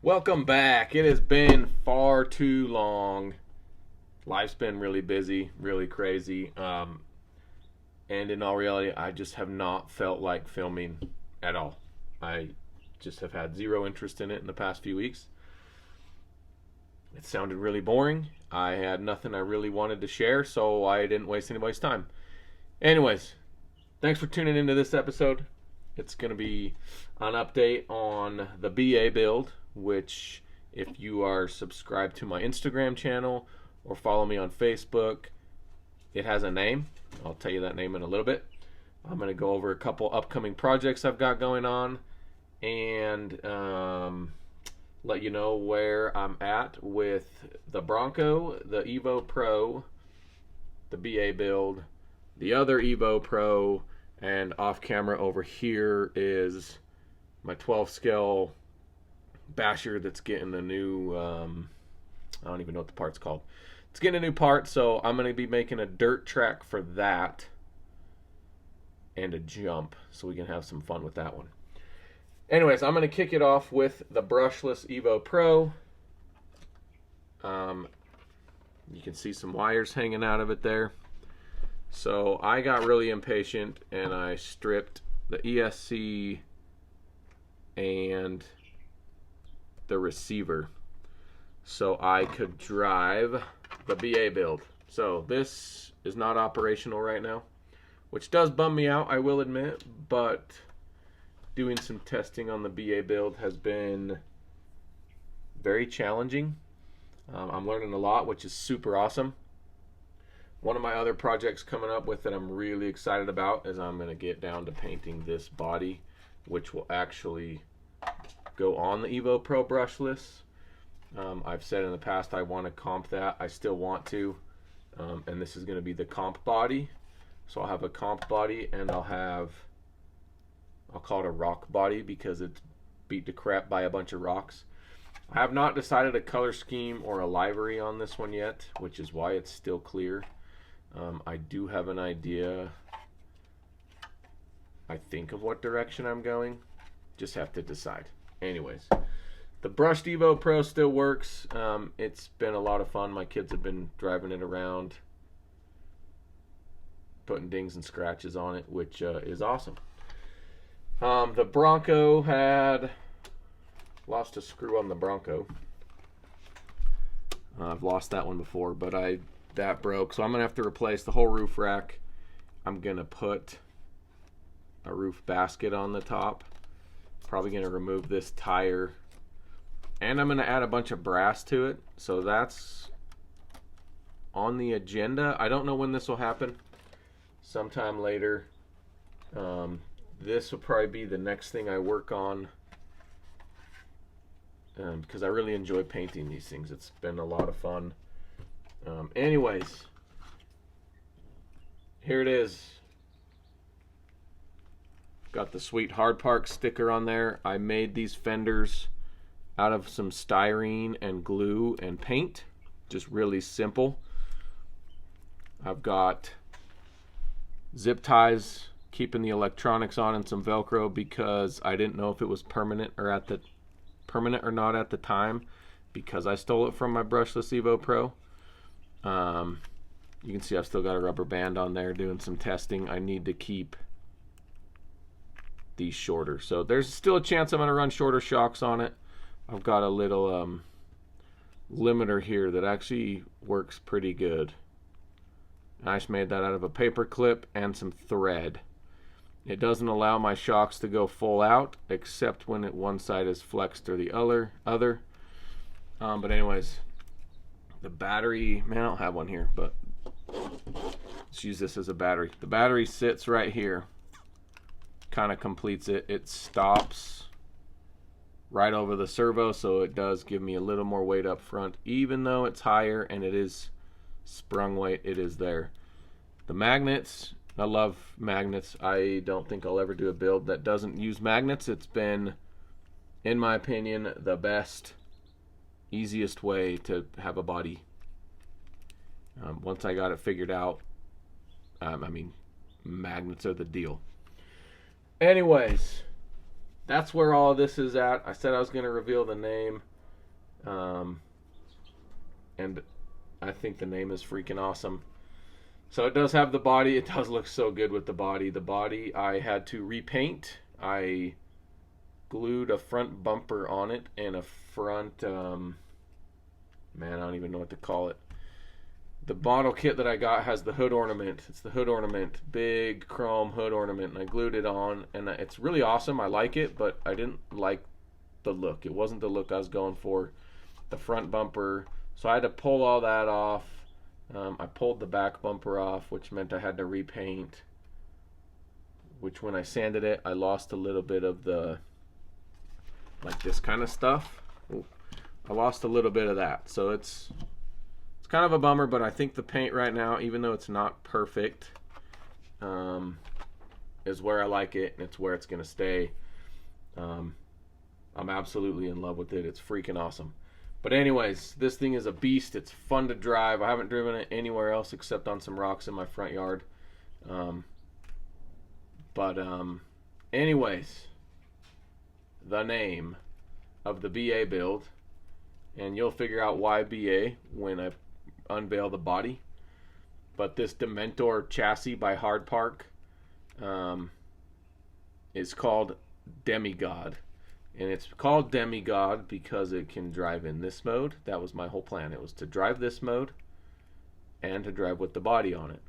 Welcome back. It has been far too long. Life's been really busy, really crazy. And in all reality, I just have not felt like filming at all. I just have had zero interest in it in the past few weeks. It sounded really boring. I had nothing I really wanted to share, so I didn't waste anybody's time. Anyways, thanks for tuning into this episode. It's going to be an update on the BA build, which if you are subscribed to my Instagram channel or follow me on Facebook, it has a name. I'll tell you that name in a little bit. I'm going to go over a couple upcoming projects I've got going on and let you know where I'm at with the Bronco, the Evo Pro, the BA build, the other Evo Pro, and off camera over here is my 12 scale basher that's getting a new, I don't even know what the part's called. It's getting a new part, so I'm going to be making a dirt track for that and a jump so we can have some fun with that one. Anyways, I'm going to kick it off with the brushless Evo Pro. You can see some wires hanging out of it there. So I got really impatient and I stripped the ESC and the receiver so I could drive the BA build. So this is not operational right now, which does bum me out, I will admit, but doing some testing on the BA build has been very challenging. I'm learning a lot, which is super awesome. One of my other projects coming up with that I'm really excited about is I'm going to get down to painting this body, which will actually go on the Evo Pro brushless. I've said in the past I want to comp that. I still want to. And this is going to be the comp body. So I'll have a comp body and I'll call it a rock body because it's beat to crap by a bunch of rocks. I have not decided a color scheme or a livery on this one yet, which is why it's still clear. I do have an idea, I think, of what direction I'm going. Just have to decide. Anyways, the brushed Evo Pro still works. It's been a lot of fun. My kids have been driving it around, putting dings and scratches on it, which is awesome. The Bronco had lost a screw on the Bronco. I've lost that one before, but that broke, so I'm gonna have to replace the whole roof rack. I'm gonna put a roof basket on the top. Probably gonna remove this tire, and I'm gonna add a bunch of brass to it. So that's on the agenda. I don't know when this will happen. Sometime later. This will probably be the next thing I work on, because I really enjoy painting these things. It's been a lot of fun. Anyways, here it is. Got the sweet Hard Park sticker on there. I made these fenders out of some styrene and glue and paint. Just really simple. I've got zip ties keeping the electronics on and some Velcro because I didn't know if it was permanent or not at the time because I stole it from my brushless Evo Pro. You can see I've still got a rubber band on there doing some testing. I need to keep these shorter. So there's still a chance I'm going to run shorter shocks on it. I've got a little limiter here that actually works pretty good. I just made that out of a paper clip and some thread. It doesn't allow my shocks to go full out except when one side is flexed or the other. But anyways, the battery, man, I don't have one here, but let's use this as a battery. The battery sits right here, kind of completes it. It stops right over the servo, so it does give me a little more weight up front. Even though it's higher and it is sprung weight, it is there. The magnets, I love magnets. I don't think I'll ever do a build that doesn't use magnets. It's been, in my opinion, the best, easiest way to have a body. Once I got it figured out, I mean, magnets are the deal. Anyways, that's where all of this is at. I said I was going to reveal the name. Um, and I think the name is freaking awesome. So it does have the body. It does look so good with the body. The body I had to repaint. I glued a front bumper on it and a front, man, I don't even know what to call it. The model kit that I got has the hood ornament. It's the hood ornament, big chrome hood ornament, and I glued it on, and it's really awesome. I like it, but I didn't like the look. It wasn't the look I was going for. The front bumper, so I had to pull all that off. I pulled the back bumper off, which meant I had to repaint, which when I sanded it, I lost a little bit of the, like this kind of stuff. Ooh, I lost a little bit of that, so it's kind of a bummer, but I think the paint right now, even though it's not perfect, is where I like it, and it's where it's going to stay. I'm absolutely in love with it. It's freaking awesome. But anyways, this thing is a beast. It's fun to drive. I haven't driven it anywhere else except on some rocks in my front yard. Anyways, the name of the BA build, and you'll figure out why BA when I unveil the body. But this Dementor chassis by Hard Park is called Demigod. And it's called Demigod because it can drive in this mode. That was my whole plan. It was to drive this mode and to drive with the body on it.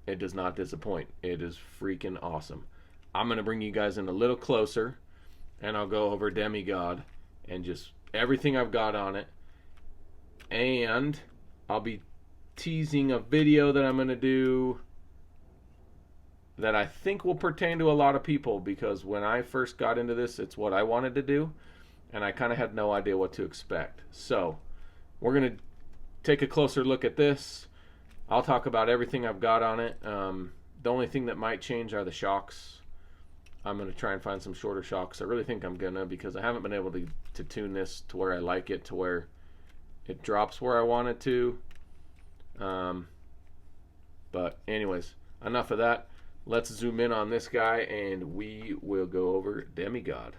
It does not disappoint. It is freaking awesome. I'm going to bring you guys in a little closer, and I'll go over Demigod and just everything I've got on it. And I'll be teasing a video that I'm going to do that I think will pertain to a lot of people, because when I first got into this, it's what I wanted to do, and I kind of had no idea what to expect. So we're going to take a closer look at this. I'll talk about everything I've got on it. The only thing that might change are the shocks. I'm going to try and find some shorter shocks. I really think I'm going to, because I haven't been able to tune this to where I like it, to where it drops where I want it to. But anyways, enough of that. Let's zoom in on this guy and we will go over Demigod.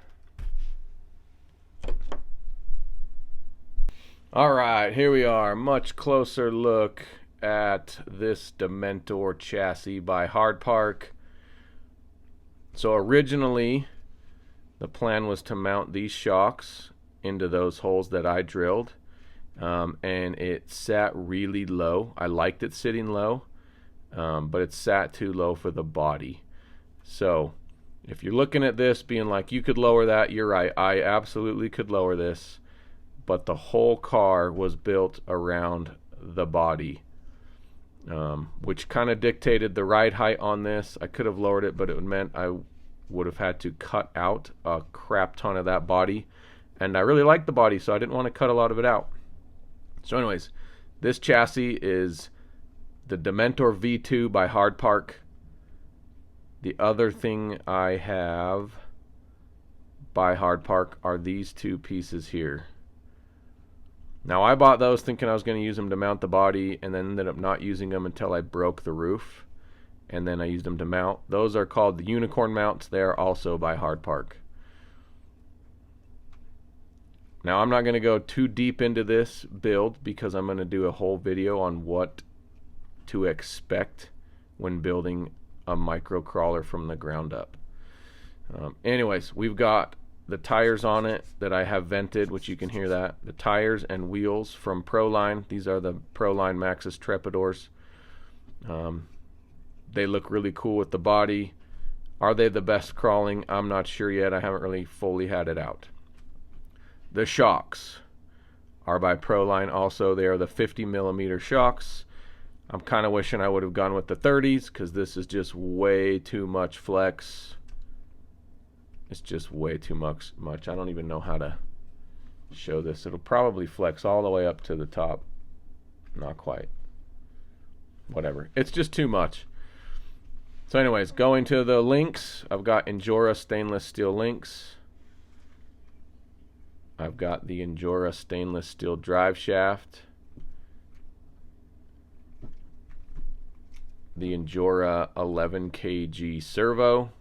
All right, here we are. Much closer look at this Dementor chassis by Hard Park. So originally, the plan was to mount these shocks into those holes that I drilled. And it sat really low. I liked it sitting low, but it sat too low for the body. So if you're looking at this being like, you could lower that, you're right. I absolutely could lower this, but the whole car was built around the body, which kind of dictated the ride height on this. I could have lowered it, but it meant I would have had to cut out a crap ton of that body, and I really liked the body, so I didn't want to cut a lot of it out. So anyways, this chassis is the Dementor V2 by Hard Park. The other thing I have by Hard Park are these two pieces here. Now I bought those thinking I was going to use them to mount the body, and then ended up not using them until I broke the roof, and then I used them to mount. Those are called the unicorn mounts. They are also by Hard Park. Now I'm not going to go too deep into this build because I'm going to do a whole video on what to expect when building a micro crawler from the ground up. Anyways, we've got the tires on it that I have vented, which you can hear that. The tires and wheels from Proline. These are the Proline Maxxis Trepidors. They look really cool with the body. Are they the best crawling? I'm not sure yet. I haven't really fully had it out. The shocks are by Proline also. They are the 50mm shocks. I'm kind of wishing I would have gone with the 30s because this is just way too much flex. It's just way too much. I don't even know how to show this. It'll probably flex all the way up to the top. Not quite. Whatever. It's just too much. So anyways, going to the links, I've got Injora stainless steel links. I've got the Injora stainless steel drive shaft, the Injora 11 kg servo,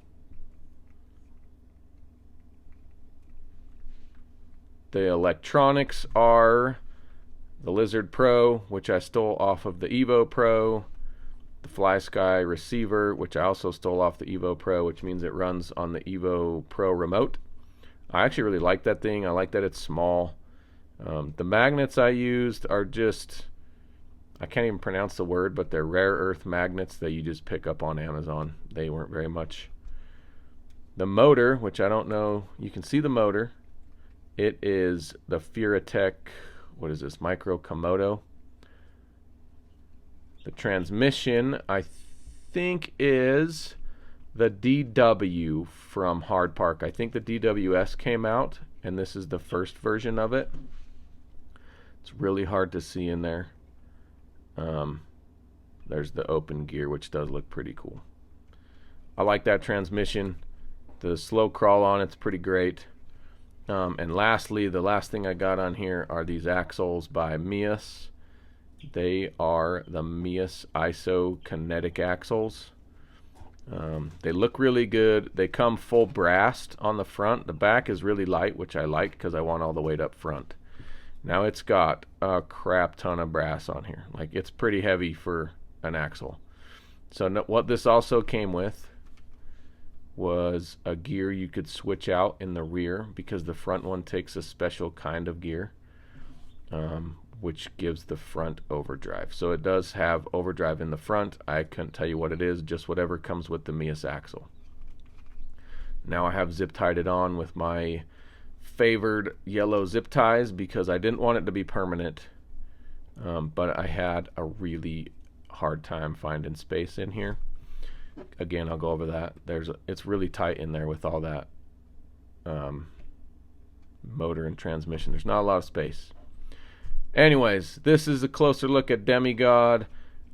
The electronics are the Lizard Pro, which I stole off of the Evo Pro, the FlySky receiver, which I also stole off the Evo Pro, which means it runs on the Evo Pro remote. I actually really like that thing. I like that it's small. The magnets I used are just, I can't even pronounce the word, but they're rare earth magnets that you just pick up on Amazon. They weren't very much. The motor, which I don't know, you can see the motor. It is the Furatech, what is this, Micro Komodo. The transmission, I think, is the DW from Hard Park. I think the DWS came out, and this is the first version of it. It's really hard to see in there. There's the open gear, which does look pretty cool. I like that transmission. The slow crawl on it's pretty great. And lastly, the last thing I got on here are these axles by Mias. They are the Mias ISO kinetic axles. They look really good. They come full brass on the front. The back is really light, which I like because I want all the weight up front. Now it's got a crap ton of brass on here. Like, it's pretty heavy for an axle. So what this also came with was a gear you could switch out in the rear, because the front one takes a special kind of gear, which gives the front overdrive. So it does have overdrive in the front. I couldn't tell you what it is, just whatever comes with the Mias axle. Now I have zip tied it on with my favored yellow zip ties because I didn't want it to be permanent, but I had a really hard time finding space in here. Again, I'll go over that. It's really tight in there with all that motor and transmission. There's not a lot of space. Anyways, this is a closer look at Demigod.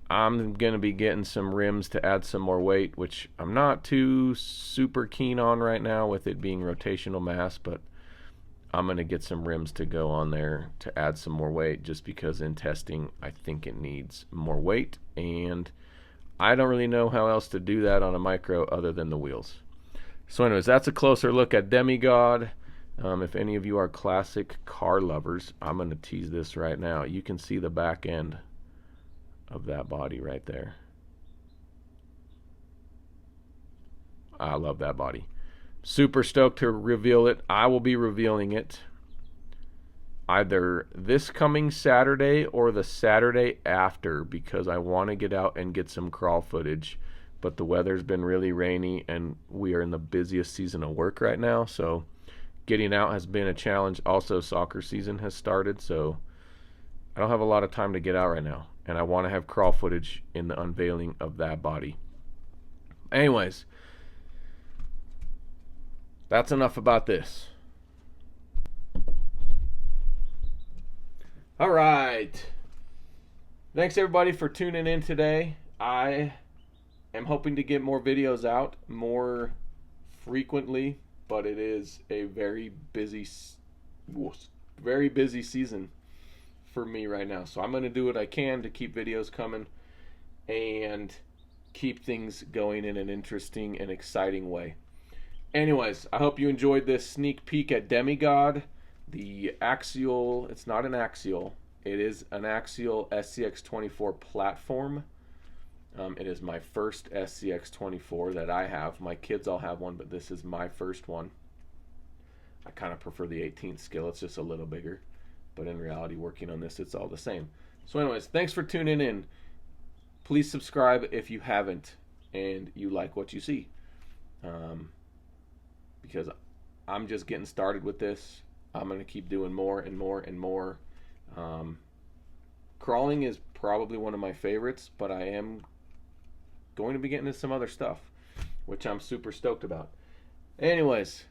I'm going to be getting some rims to add some more weight, which I'm not too super keen on right now with it being rotational mass, but I'm going to get some rims to go on there to add some more weight, just because in testing I think it needs more weight, and I don't really know how else to do that on a micro other than the wheels. So anyways, that's a closer look at Demigod. If any of you are classic car lovers, I'm going to tease this right now. You can see the back end of that body right there. I love that body. Super stoked to reveal it. I will be revealing it either this coming Saturday or the Saturday after, because I want to get out and get some crawl footage, but the weather's been really rainy and we are in the busiest season of work right now, so getting out has been a challenge. Also, soccer season has started, so I don't have a lot of time to get out right now, and I want to have crawl footage in the unveiling of that body. Anyways, that's enough about this. All right. Thanks everybody for tuning in today. I am hoping to get more videos out more frequently, but it is a very busy season for me right now. So I'm going to do what I can to keep videos coming and keep things going in an interesting and exciting way. Anyways, I hope you enjoyed this sneak peek at Demigod. The Axial, it's not an Axial, it is an Axial SCX24 platform. It is my first SCX24 that I have. My kids all have one, but this is my first one. I kind of prefer the 18th scale, it's just a little bigger. But in reality, working on this, it's all the same. So anyways, thanks for tuning in. Please subscribe if you haven't and you like what you see. Because I'm just getting started with this. I'm going to keep doing more and more and more. Crawling is probably one of my favorites, but I am going to be getting into some other stuff, which I'm super stoked about. Anyways,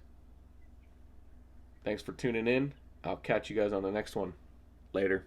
thanks for tuning in. I'll catch you guys on the next one. Later.